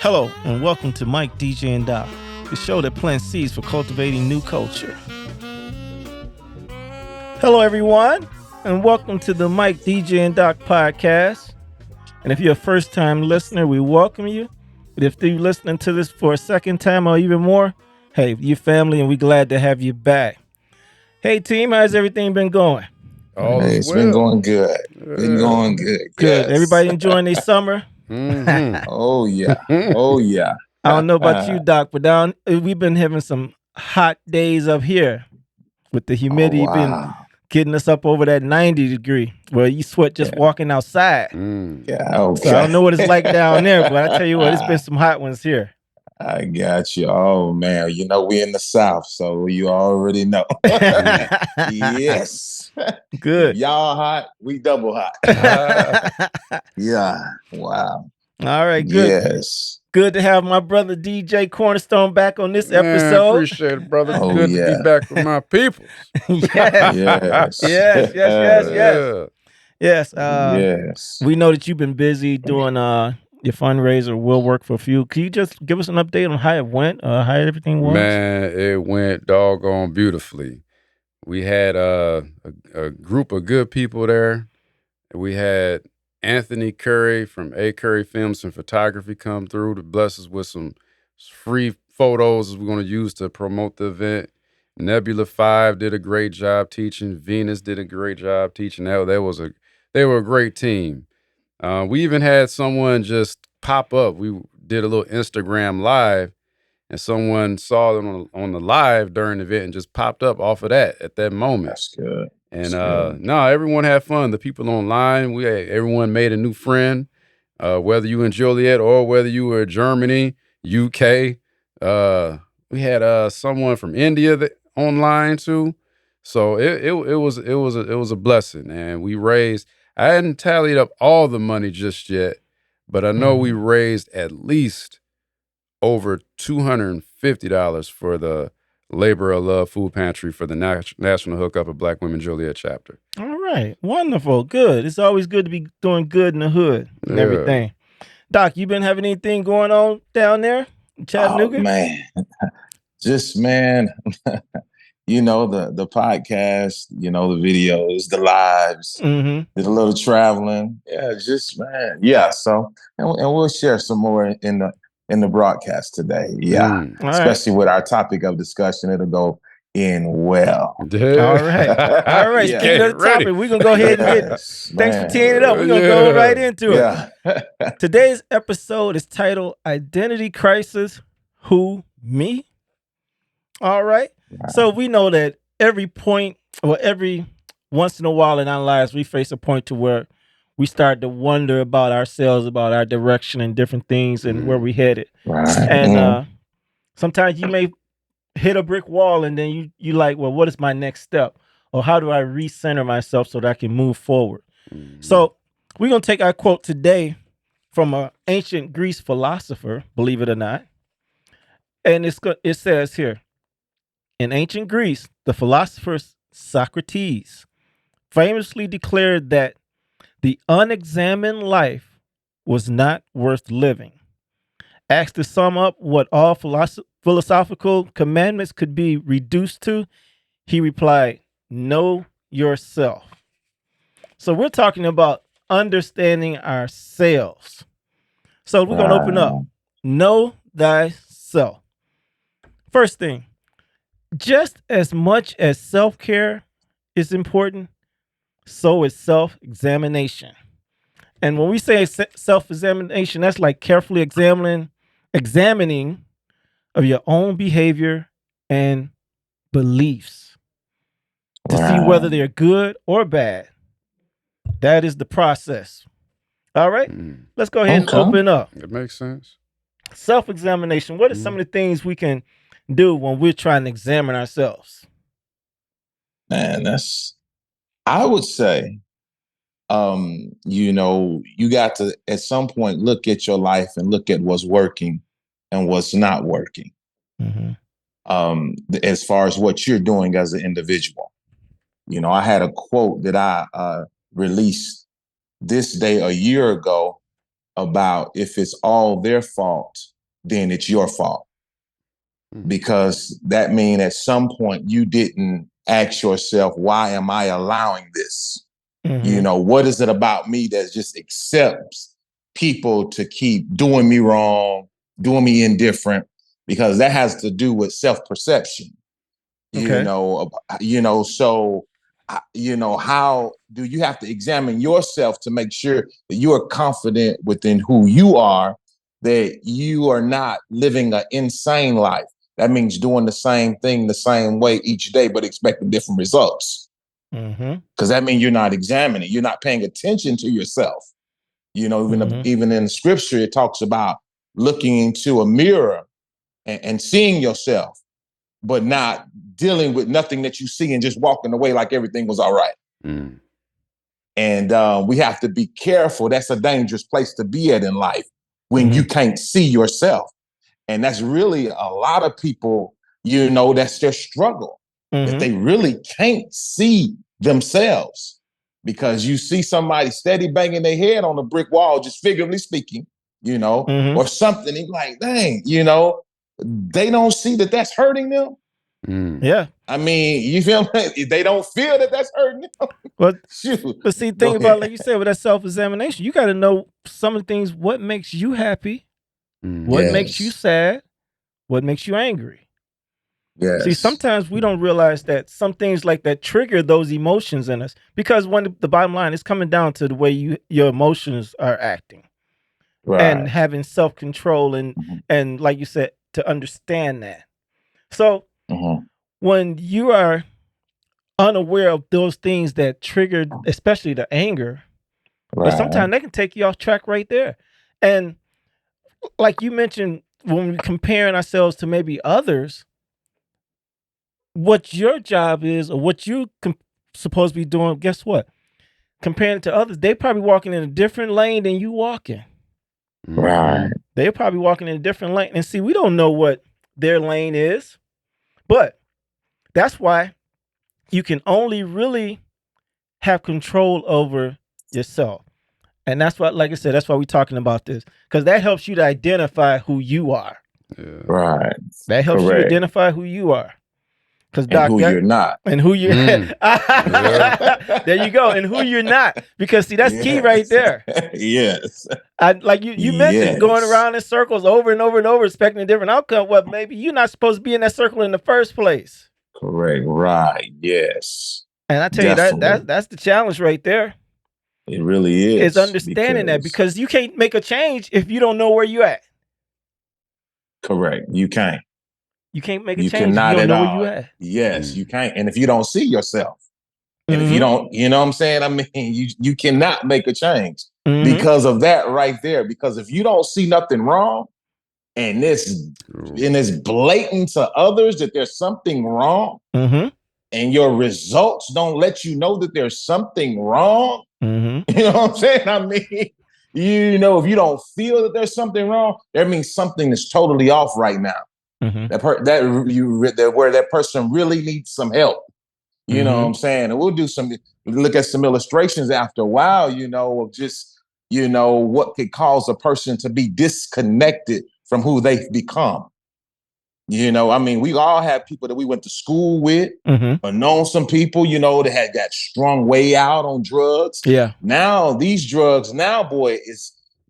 Hello, and welcome to Mike, DJ, and Doc, the show that plants seeds for cultivating new culture. Hello, everyone, and welcome to the Mike, DJ, and Doc podcast. And if you're a first-time listener, we welcome you. But if you're listening to this for a second time or even more, hey, you're family, and we're glad to have you back. Hey, team, how's everything been going? It's been going good. Been going good. Good. Yes. Everybody enjoying their summer? Oh yeah. Oh yeah. I don't know about you, Doc, but we've been having some hot days up here with the humidity been getting us up over that 90 degree where you sweat just walking outside. Yeah. Okay. So I don't know what it's like down there, but I tell you what, it's been some hot ones here. I got you. Oh man, you know we in the South, so you already know. Yes. Good. Y'all hot, we double hot. Yeah. Wow. All right, good. Yes. Good to have my brother DJ Cornerstone back on this episode. Appreciate it, brother. Oh, Good yeah. to be back with my people. Yes. Yes. Yes. Yes. We know that you've been busy doing your fundraiser, Will Work for Few. Can you just give us an update on how it went, how everything was? Man, it went doggone beautifully. We had a group of good people there. We had Anthony Curry from A. Curry Films and Photography come through to bless us with some free photos we're going to use to promote the event. Nebula 5 did a great job teaching. Venus did a great job teaching. They were a great team. We even had someone just pop up. We did a little Instagram live, and someone saw them on the live during the event and just popped up off of that at that moment. That's good. And no, everyone had fun. The people online, everyone made a new friend, whether you in Joliet or whether you were in Germany, UK. We had someone from India online too. So it was a blessing, and we raised. I hadn't tallied up all the money just yet, but I know we raised at least over $250 for the Labor of Love Food Pantry for the National Hookup of Black Women Joliet chapter. All right. Wonderful. Good. It's always good to be doing good in the hood and everything. Doc, you been having anything going on down there in Chattanooga? Oh, man. Just, man, you know, the podcast, you know, the videos, the lives, did a little traveling. Yeah, just, man. Yeah, so, and we'll share some more in the broadcast today. Yeah, especially with our topic of discussion. It'll go in well. All right. All right. Yeah. Speaking of the topic, we're going to go ahead and get, thanks for teeing it up. We're going to go right into it. Today's episode is titled Identity Crisis, Who, Me? All right. So we know that every point or every once in a while in our lives, we face a point to where we start to wonder about ourselves, about our direction and different things and where we headed. And sometimes you may hit a brick wall and then you like, well, what is my next step? Or how do I recenter myself so that I can move forward? So we're going to take our quote today from an ancient Greece philosopher, believe it or not. And it says here, in ancient Greece, the philosopher Socrates famously declared that the unexamined life was not worth living. Asked to sum up what all philosophical commandments could be reduced to, he replied, know yourself. So we're talking about understanding ourselves. So we're going to open up. Know thyself. First thing, just as much as self-care is important, so is self-examination. And when we say self-examination, that's like carefully examining of your own behavior and beliefs to see whether they're good or bad. That is the process. All right, let's go ahead and open up. It makes sense. Self-examination. What are some of the things we can do when we're trying to examine ourselves? Man, I would say, you know, you got to at some point look at your life and look at what's working and what's not working. As far as what you're doing as an individual. You know, I had a quote that I released this day a year ago about if it's all their fault, then it's your fault. Because that means at some point you didn't ask yourself, why am I allowing this? What is it about me that just accepts people to keep doing me wrong, doing me indifferent? Because that has to do with self-perception. So how do you have to examine yourself to make sure that you are confident within who you are, that you are not living an insane life? That means doing the same thing the same way each day, but expecting different results. Because that means you're not examining, you're not paying attention to yourself. Even in scripture, it talks about looking into a mirror and seeing yourself, but not dealing with nothing that you see and just walking away like everything was all right. And we have to be careful. That's a dangerous place to be at in life when you can't see yourself. And that's really a lot of people, that's their struggle, that they really can't see themselves, because you see somebody steady banging their head on a brick wall, just figuratively speaking, or something. And like, dang, they don't see that that's hurting them. Yeah. I mean, you feel me? They don't feel that that's hurting them. But see, think about, like you said, with that self-examination, you got to know some of the things, what makes you happy, what makes you sad, what makes you angry. Yes. See, sometimes we don't realize that some things like that trigger those emotions in us, because when the bottom line is coming down to the way your emotions are acting, and having self-control and like you said, to understand that. So when you are unaware of those things that triggered, especially the anger, but sometimes they can take you off track right there. And like you mentioned, when we're comparing ourselves to maybe others, what your job is or what you supposed to be doing, guess what? Comparing it to others, they probably walking in a different lane than you walking. They're probably walking in a different lane. And see, we don't know what their lane is, but that's why you can only really have control over yourself. And that's why, like I said, that's why we're talking about this, because that helps you to identify who you are. That helps you identify who you are. Because you're not. And who you're there you go. And who you're not. Because see, that's key right there. Yes. Like you mentioned, going around in circles over and over and over, expecting a different outcome. Well, maybe you're not supposed to be in that circle in the first place. Correct. Right. Yes. And I tell you, that's the challenge right there. It really is. It's understanding that, because you can't make a change if you don't know where you're at. Correct. You can't. You can't make a change if you don't know where you at. Yes, you can't. And if you don't see yourself, and if you don't, you know what I'm saying? I mean, you cannot make a change because of that right there. Because if you don't see nothing wrong, and it's blatant to others that there's something wrong, and your results don't let you know that there's something wrong, you know what I'm saying? I mean, if you don't feel that there's something wrong, that means something is totally off right now. Where that person really needs some help. You know what I'm saying? And we'll look at some illustrations after a while, of just, what could cause a person to be disconnected from who they've become. I mean, we all have people that we went to school with, or known some people, that had that strong way out on drugs. Yeah. Now these drugs, boy,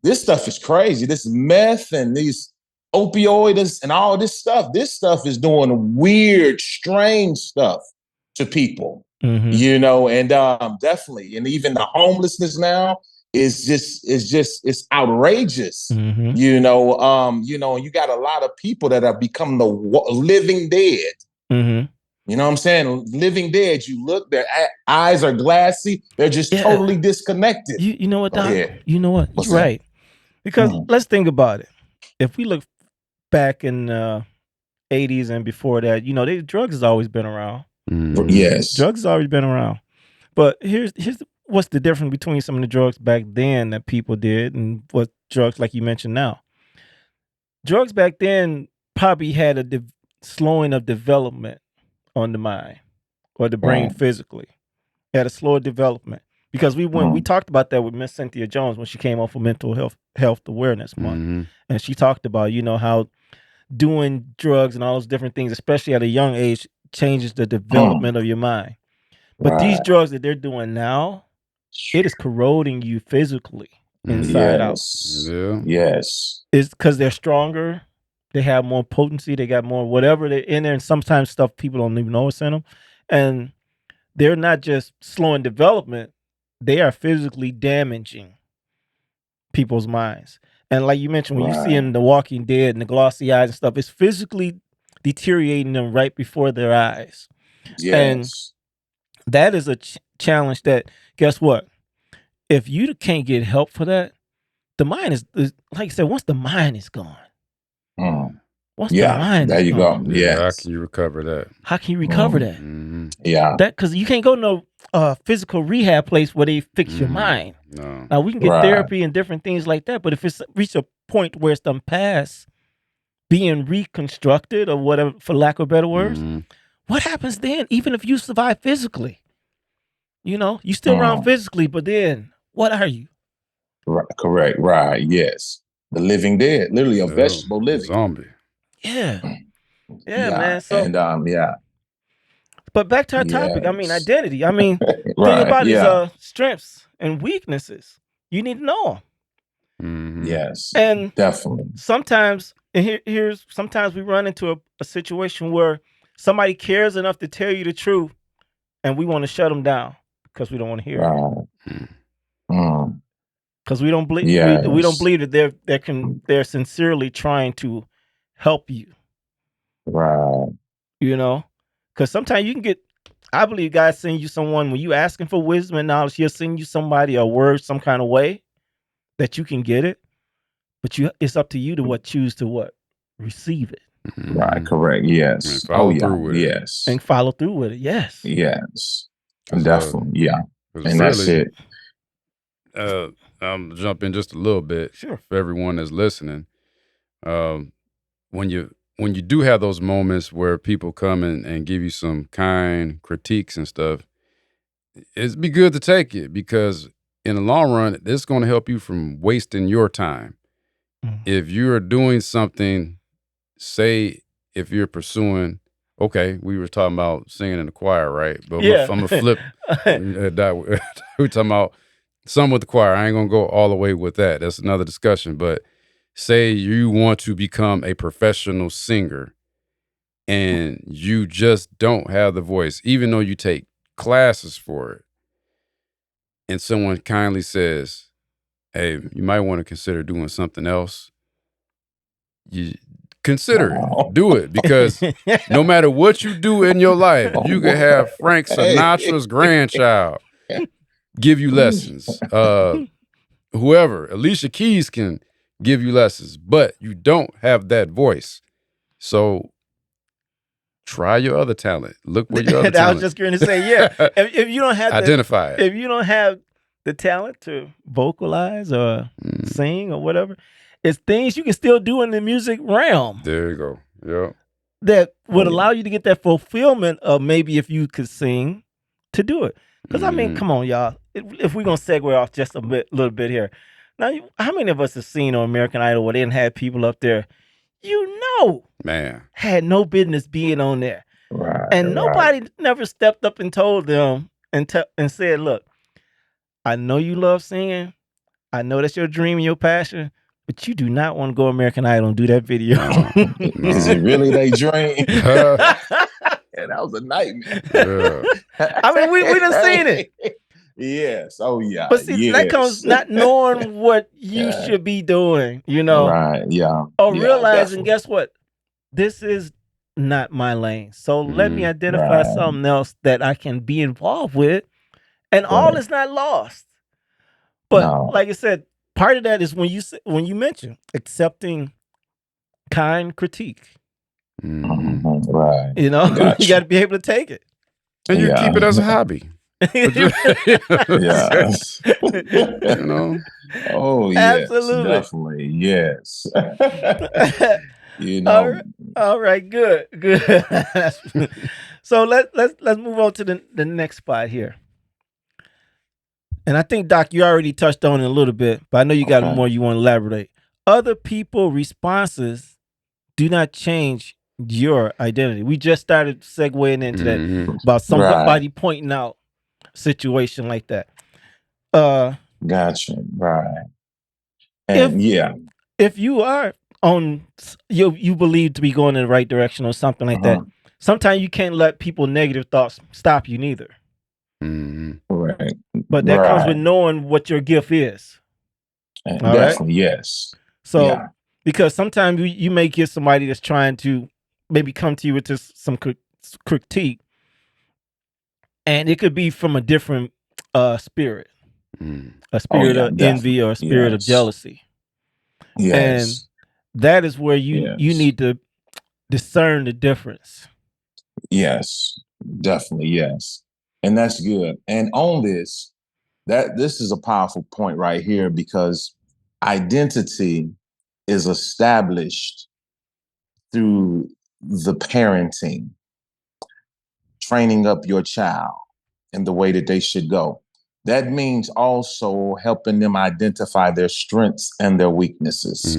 this stuff is crazy. This meth and these opioids and all this stuff is doing weird, strange stuff to people, and definitely, and even the homelessness now it's outrageous. And you got a lot of people that have become the living dead. You know what I'm saying? Living dead. You look, their eyes are glassy. They're just totally disconnected. You know what, Doc? You know what? You're right. Because let's think about it. If we look back in 80s and before that, drugs has always been around. Yes. Drugs has always been around. But here's what's the difference between some of the drugs back then that people did and what drugs like you mentioned now. Drugs back then probably had a slowing of development on the mind or the brain physically. It had a slower development. because we talked about that with Miss Cynthia Jones when she came on for Mental Health Awareness Month, and she talked about how doing drugs and all those different things, especially at a young age, changes the development of your mind. But these drugs that they're doing now, it is corroding you physically inside out. Yes. It's because they're stronger. They have more potency. They got more whatever they're in there. And sometimes stuff people don't even know what's in them. And they're not just slowing development. They are physically damaging people's minds. And like you mentioned, when you see in The Walking Dead and the glossy eyes and stuff, it's physically deteriorating them right before their eyes. Yes. And that is a challenge that, guess what? If you can't get help for that, the mind is like you said, once the mind is gone. Once the mind there is you gone. go. Yes. How can you recover that? How can you recover that? Yeah. That because you can't go to no physical rehab place where they fix your mind. No. Now we can get therapy and different things like that, but if it's reached a point where it's done past being reconstructed or whatever, for lack of better words, what happens then? Even if you survive physically, you still around physically, but then what are you? Right, correct. Right. Yes. The living dead, literally a vegetable living zombie. Yeah, man. So But back to our topic. I mean, identity. I mean, think about his strengths and weaknesses. You need to know them. Yes. And definitely. Sometimes, and sometimes we run into a situation where somebody cares enough to tell you the truth, and we want to shut them down because we don't want to hear it. Because we don't believe we don't believe that they're sincerely trying to help you. Right. Because sometimes you can get. I believe God send you someone when you asking for wisdom and knowledge. He'll send you somebody a word some kind of way that you can get it. But it's up to you to choose to receive it. Right. Correct. Yes. And follow through with it. Yes. And follow through with it. Yes. Yes. Definitely. And really, that's it. I'm jumping just a little bit. Sure. For everyone that's listening. When you do have those moments where people come and give you some kind critiques and stuff, it'd be good to take it because in the long run, it's going to help you from wasting your time. If you're doing something, say if you're pursuing, we were talking about singing in the choir, right? But I'm going to flip. We're talking about some with the choir. I ain't going to go all the way with that. That's another discussion. But say you want to become a professional singer and you just don't have the voice, even though you take classes for it, and someone kindly says, hey, you might want to consider doing something else. You consider it. Do it. Because no matter what you do in your life, you can have Frank Sinatra's grandchild give you lessons. Whoever, Alicia Keys can give you lessons, but you don't have that voice. So try your other talent. Look where your other talent. I was just going to say, if you don't have identify it. If you don't have the talent to vocalize or sing or whatever, it's things you can still do in the music realm. There you go. Yeah. That would allow you to get that fulfillment of maybe if you could sing to do it. Because I mean, come on, y'all. If we're gonna segue off just a little bit here, now, how many of us have seen on American Idol where they didn't have people up there, man, had no business being on there, right? And nobody never stepped up and told them and said, "Look, I know you love singing. I know that's your dream and your passion." But you do not want to go American Idol and do that video. No. Is it really their dream? Yeah, that was a nightmare. Yeah. I mean, we done seen it. Yes. Oh, yeah. But see, that comes not knowing what you should be doing, Right. Yeah. Or realizing, guess what? This is not my lane. So let me identify something else that I can be involved with. And all is not lost. But like I said, part of that is when you mention accepting kind critique. Right. You got to be able to take it. And you keep it as a hobby. Yes. Oh, yes. Absolutely. Definitely. Yes. All right, good. So let's move on to the next spot here. And I think, Doc, you already touched on it a little bit, but I know you got more you want to elaborate. Other people's responses do not change your identity. We just started segueing into that about somebody pointing out a situation like that. Gotcha. Right. And if you are on, you believe to be going in the right direction or something like that, sometimes you can't let people negative thoughts stop you neither. Right. But that comes with knowing what your gift is. Definitely, yes. So, because sometimes you may get somebody that's trying to maybe come to you with some critique, and it could be from a different spirit, a spirit of envy or a spirit of jealousy. And that is where you need to discern the difference. Yes, definitely, yes. And that's good. And on this is a powerful point right here, because identity is established through the parenting, training up your child in the way that they should go. That means also helping them identify their strengths and their weaknesses.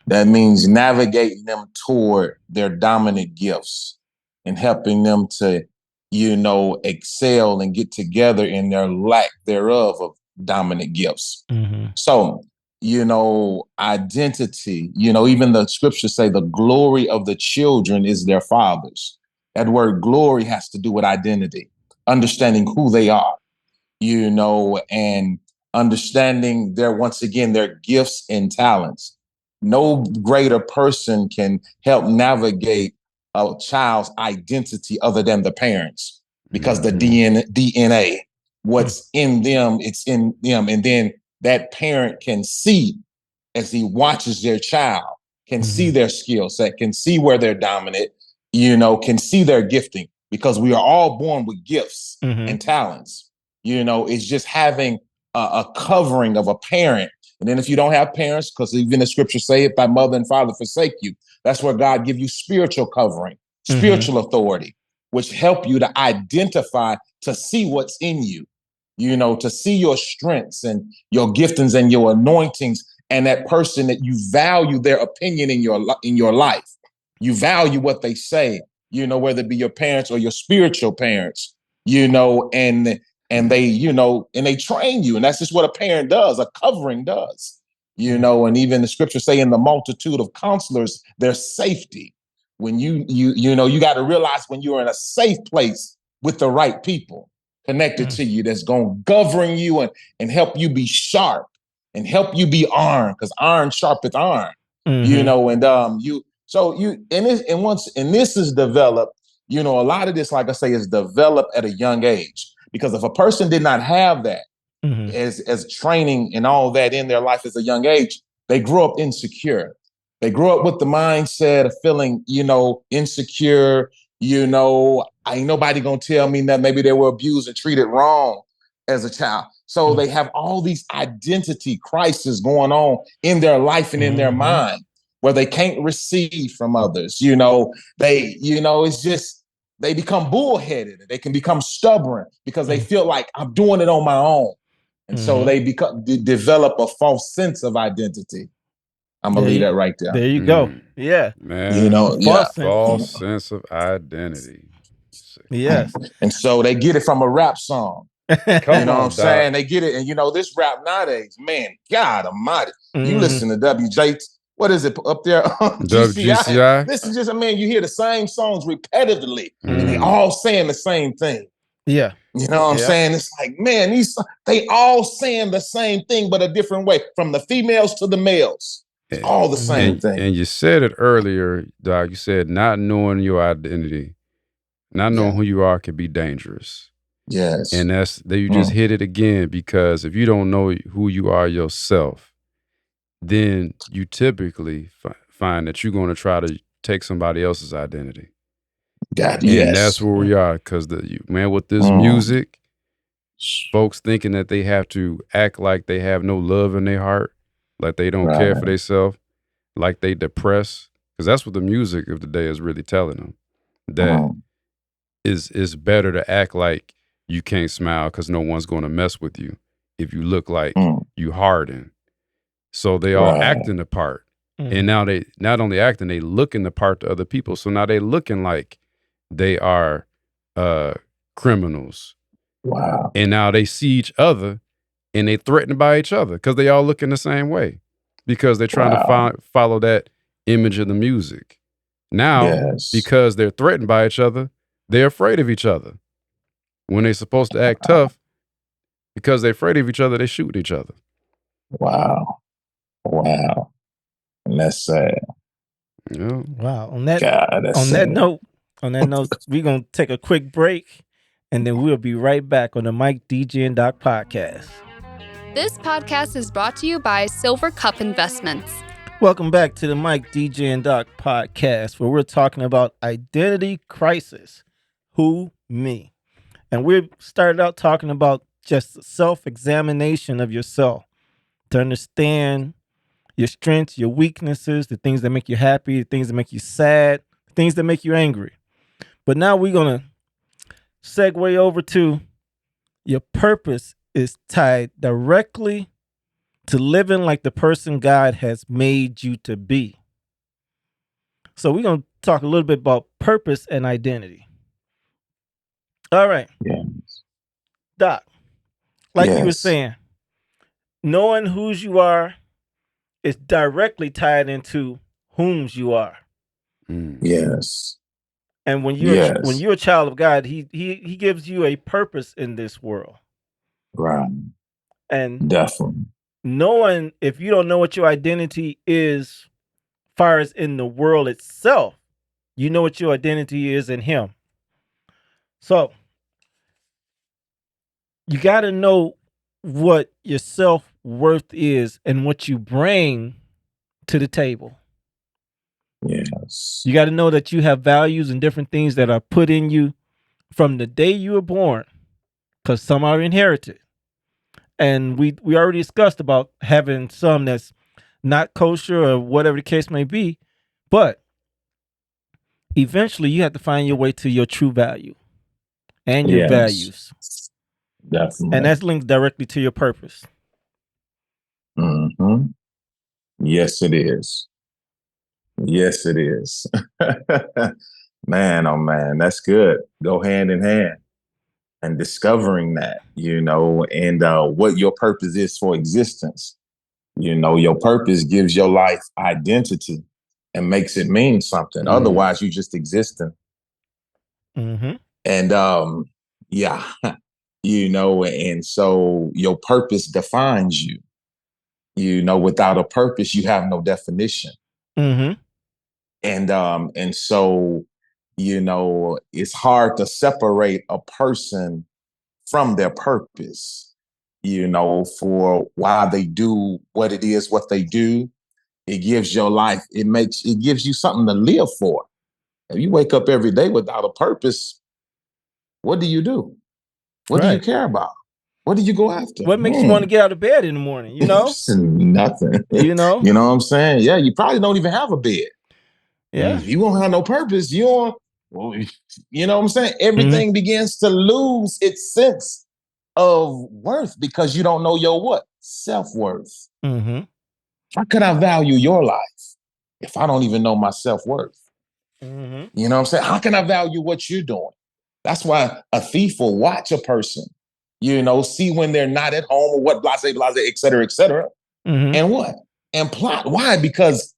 That means navigating them toward their dominant gifts and helping them to, excel and get together in their lack thereof of dominant gifts. So, identity, even the scriptures say the glory of the children is their fathers. That word glory has to do with identity, understanding who they are, and understanding once again, their gifts and talents. No greater person can help navigate a child's identity other than the parents, because the DNA, what's in them, it's in them. And then that parent can see, as he watches their child, can see their skill set, can see where they're dominant, can see their gifting, because we are all born with gifts and talents. It's just having a covering of a parent. And then if you don't have parents, because even the scriptures say, if thy mother and father forsake you, that's where God give you spiritual covering, spiritual authority, which help you to identify, to see what's in you, to see your strengths and your giftings and your anointings, and that person that you value their opinion in your life. You value what they say, whether it be your parents or your spiritual parents, and they, and they train you. And that's just what a parent does, a covering does, and even the scriptures say, in the multitude of counselors, there's safety. When you got to realize when you're in a safe place with the right people connected to you, that's going to govern you and help you be sharp and help you be armed, because iron sharpeth iron, and this is developed, a lot of this, like I say, is developed at a young age. Because if a person did not have that as training and all that in their life as a young age, they grow up insecure. They grow up with the mindset of feeling, insecure, ain't nobody gonna tell me that maybe they were abused and treated wrong as a child. So they have all these identity crises going on in their life and in their mind, where they can't receive from others. It's just, they become bullheaded. They can become stubborn because they feel like, I'm doing it on my own. And so they develop a false sense of identity. I'm going to leave that right there. There you go. Yeah. Man, false sense of identity. Yes. And so they get it from a rap song. Come you know on, what I'm saying? They get it. And this rap nowadays, man, God almighty. You listen to WJ, what is it up there? GCI. This is just, you hear the same songs repetitively, and they all saying the same thing. Yeah. You know what I'm saying? It's like, man, they all saying the same thing, but a different way, from the females to the males. It's all the same thing. And you said it earlier, Doc. You said not knowing your identity, not knowing who you are, can be dangerous. Yes. And you just hit it again, because if you don't know who you are yourself, then you typically find that you're going to try to take somebody else's identity. And that's where we are, because with this music, folks thinking that they have to act like they have no love in their heart, like they don't care for themselves, like they depressed, because that's what the music of the day is really telling them. That it's better to act like you can't smile because no one's going to mess with you, if you look like you harden. So they all acting the part. And now they not only acting, they looking the part to other people. So now they looking like they are criminals. Wow. And now they see each other and they threatened by each other because they all looking the same way because they're trying to follow that image of the music. Now, because they're threatened by each other, they're afraid of each other. When they're supposed to act tough, because they're afraid of each other, they shoot each other. Wow. And that's sad. Yeah. Wow. On that note, we're going to take a quick break, and then we'll be right back on the Mike, DJ, and Doc podcast. This podcast is brought to you by Silver Cup Investments. Welcome back to the Mike, DJ, and Doc podcast, where we're talking about identity crisis. Who, me? And we started out talking about just self-examination of yourself to understand your strengths, your weaknesses, the things that make you happy, the things that make you sad, the things that make you angry. But now we're going to segue over to your purpose is tied directly to living like the person God has made you to be. So we're going to talk a little bit about purpose and identity. All right. Yes. Doc, like you were saying, knowing whose you are is directly tied into whom's you are. Yes. And when you're a child of God, he gives you a purpose in this world. Right. And definitely knowing, if you don't know what your identity is, far as in the world itself, you know what your identity is in him. So you got to know what your self-worth is and what you bring to the table. Yes. You got to know that you have values and different things that are put in you from the day you were born, because some are inherited. And we already discussed about having some that's not kosher or whatever the case may be. But eventually you have to find your way to your true value and your values. Definitely. And that's linked directly to your purpose. Mm-hmm. Yes, it is. Yes, it is. Man, oh man, that's good. Go hand in hand. And discovering that, and what your purpose is for existence. Your purpose gives your life identity and makes it mean something. Otherwise, you just existing. Mm-hmm. And and so your purpose defines you. Without a purpose, you have no definition. Mm-hmm. And so, it's hard to separate a person from their purpose, for why they do what it is, what they do. It gives your life, it gives you something to live for. If you wake up every day without a purpose, what do you do? What do you care about? What do you go after? What makes you want to get out of bed in the morning, Nothing. You know what I'm saying? Yeah, you probably don't even have a bed. Yeah. If you won't have no purpose, you know what I'm saying? Everything begins to lose its sense of worth because you don't know your what? Self-worth. Mm-hmm. How could I value your life if I don't even know my self-worth? Mm-hmm. You know what I'm saying? How can I value what you're doing? That's why a thief will watch a person, see when they're not at home or what, blase, et cetera, and what? And plot. Why? Because,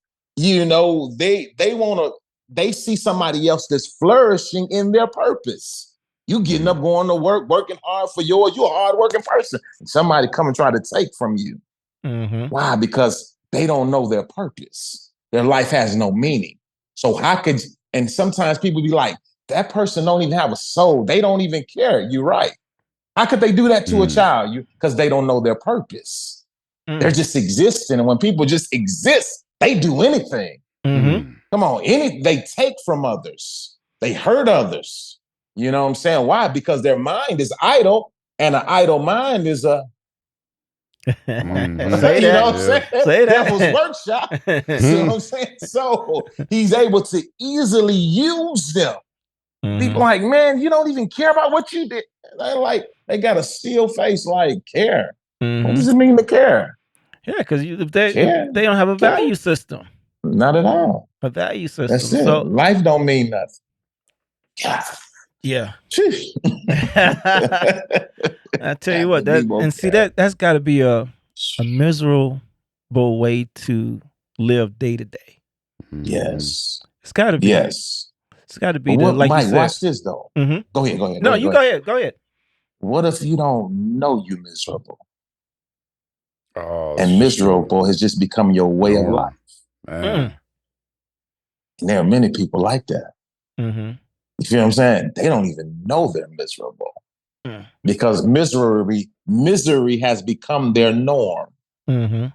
they see somebody else that's flourishing in their purpose. You getting up, going to work, working hard for yours. You're a hardworking person. And somebody come and try to take from you. Mm-hmm. Why? Because they don't know their purpose. Their life has no meaning. So and sometimes people be like, that person don't even have a soul. They don't even care. You're right. How could they do that to a child? Because they don't know their purpose. They're just existing. And when people just exist, they do anything. Mm-hmm. Come on, they take from others. They hurt others. You know what I'm saying? Why? Because their mind is idle, and an idle mind is a Say that. You know what I'm saying? Say that. Devil's workshop. See what I'm saying? So he's able to easily use them. People like, man, you don't even care about what you did. They got a still face, like, care. What does it mean to care? Yeah, because they don't have a value system. Not at all. A value system. That's it. So life don't mean nothing. Yeah. I tell you what, that's got to be a miserable way to live day to day. Yes. It's got to be. Yes. It's got to be. Like Mike, watch this though. Mm-hmm. Go ahead. No, you go ahead. Go ahead. What if you don't know you're miserable? Oh, and miserable has just become your way of life. And there are many people like that. Mm-hmm. You feel what I'm saying? They don't even know they're miserable because misery has become their norm. Mm-hmm.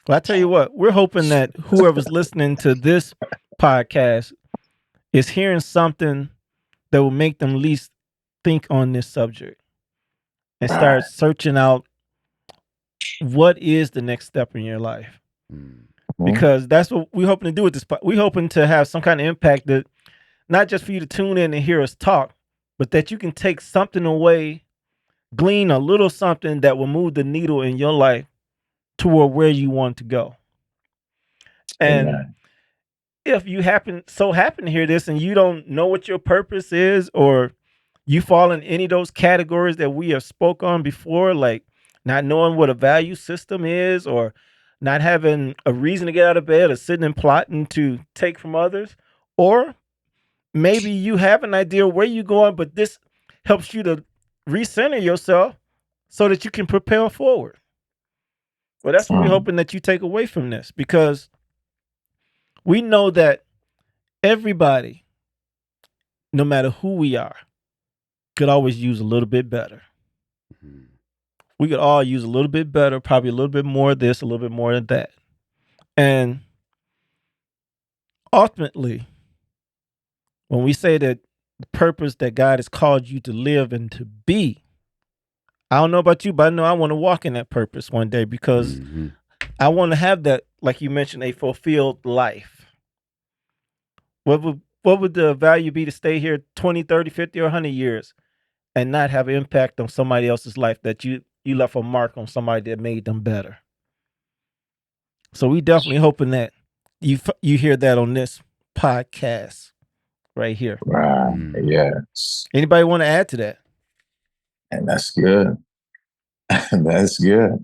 Well, I tell you what, we're hoping that whoever's listening to this podcast is hearing something that will make them at least think on this subject and start searching out what is the next step in your life. Because that's what we're hoping to do with this. We're hoping to have some kind of impact that not just for you to tune in and hear us talk, but that you can take something away, glean a little something that will move the needle in your life toward where you want to go. And if you happen to hear this and you don't know what your purpose is, or you fall in any of those categories that we have spoke on before, like not knowing what a value system is, or not having a reason to get out of bed, or sitting and plotting to take from others, or maybe you have an idea where you're going, but this helps you to recenter yourself so that you can propel forward. Well, that's what we're hoping that you take away from this, because we know that everybody, no matter who we are, could always use a little bit better. We could all use a little bit better, probably a little bit more of this, a little bit more of that. And ultimately, when we say that the purpose that God has called you to live and to be, I don't know about you, but I know I want to walk in that purpose one day, because I want to have that, like you mentioned, a fulfilled life. What would the value be to stay here 20, 30, 50, or 100 years and not have an impact on somebody else's life, that you left a mark on somebody that made them better? So we definitely hoping that you hear that on this podcast right here. Right. Yes. Anybody want to add to that? And that's good. That's good.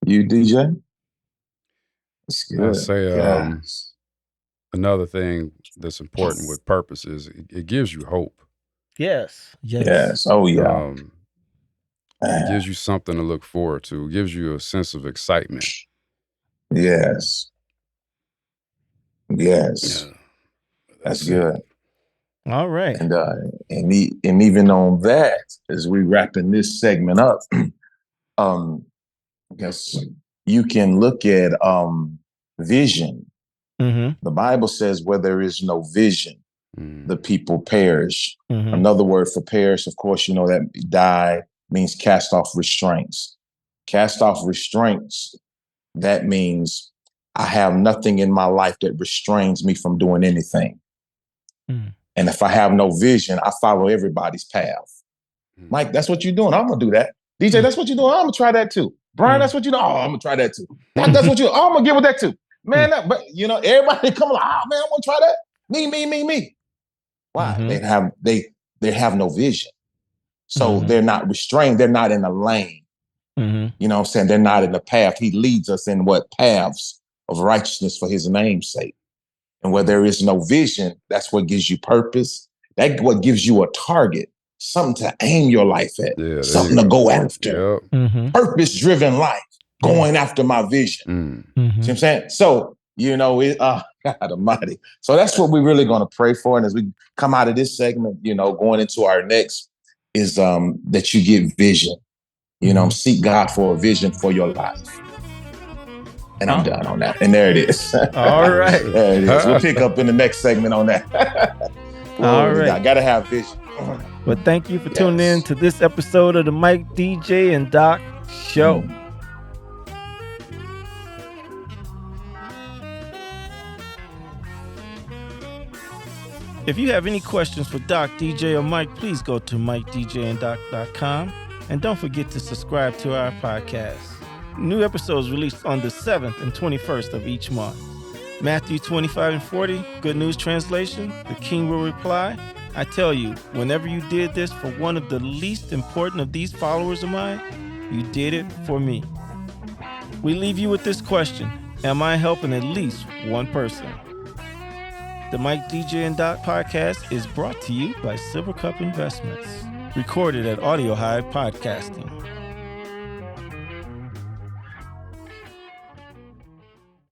You, DJ? That's good. I'll say another thing that's important with purpose is it gives you hope. Yes. Oh, yeah. It gives you something to look forward to. It gives you a sense of excitement. Yes. Yeah, that's good. All right. And even on that, as we wrapping this segment up, I guess you can look at vision. The Bible says where there is no vision, the people perish. Another word for perish, of course, you know that die means cast off restraints. Cast off restraints, that means I have nothing in my life that restrains me from doing anything. And if I have no vision, I follow everybody's path. Mike, that's what you're doing. I'm going to do that. DJ, that's what you're doing. I'm going to try that too. Brian, that's what you do. Oh, I'm going to try that too. That's what you do. Oh, I'm going to get with that too. Man, but you know, everybody come along. Oh, man, I'm going to try that. Me. Why? They have no vision. So they're not restrained. They're not in a lane. You know what I'm saying? They're not in the path. He leads us in what paths of righteousness for his name's sake. And where there is no vision, that's what gives you purpose. That's what gives you a target, something to aim your life at, something to go after. Purpose-driven life, going after my vision. See what I'm saying? So, you know, God Almighty. So that's what we're really going to pray for. And as we come out of this segment, you know, going into our next is that you get vision. You know, seek God for a vision for your life. And I'm done on that. And there it is. All right. There it is. We'll pick up in the next segment on that. All right. I got to have vision. Well, thank you for tuning in to this episode of the Mike, DJ, and Doc Show. If you have any questions for Doc, DJ, or Mike, please go to MikeDJandDoc.com And don't forget to subscribe to our podcast. New episodes released on the 7th and 21st of each month. Matthew 25 and 40, Good News Translation, the King will reply, I tell you, whenever you did this for one of the least important of these followers of mine, you did it for me. We leave you with this question. Am I helping at least one person? The Mike, DJ, and Doc podcast is brought to you by Silver Cup Investments. Recorded at Audio Hive Podcasting.